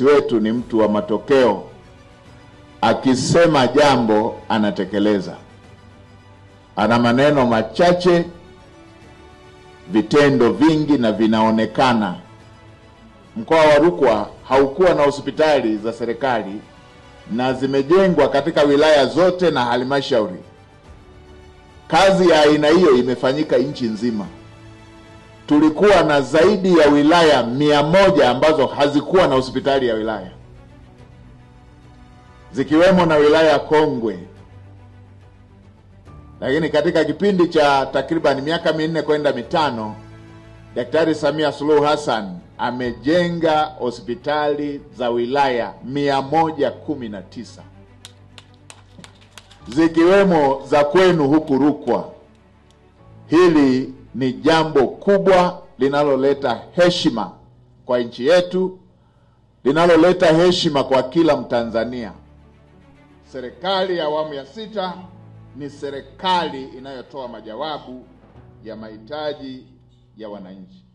Wetu ni mtu wa matokeo. Akisema jambo anatekeleza. Ana maneno machache, vitendo vingi na vinaonekana. Mkoa wa Rukwa haukuwa na hospitali za serikali na zimejengwa katika wilaya zote na halmashauri. Kazi ya aina hiyo imefanyika nchi nzima. Tulikuwa na zaidi ya wilaya 100 ambazo hazikuwa na hospitali ya wilaya, zikiwemo na wilaya kongwe. Lakini katika kipindi cha takriban miaka 4 kwenda 5, Daktari Samia Suluhu Hassan amejenga hospitali za wilaya 119, zikiwemo za kwenu huku Rukwa. Hili ni jambo kubwa linaloleta heshima kwa nchi yetu, linaloleta heshima kwa kila Mtanzania. Serikali ya awamu ya 6 ni serikali inayotoa majawabu ya mahitaji ya wananchi.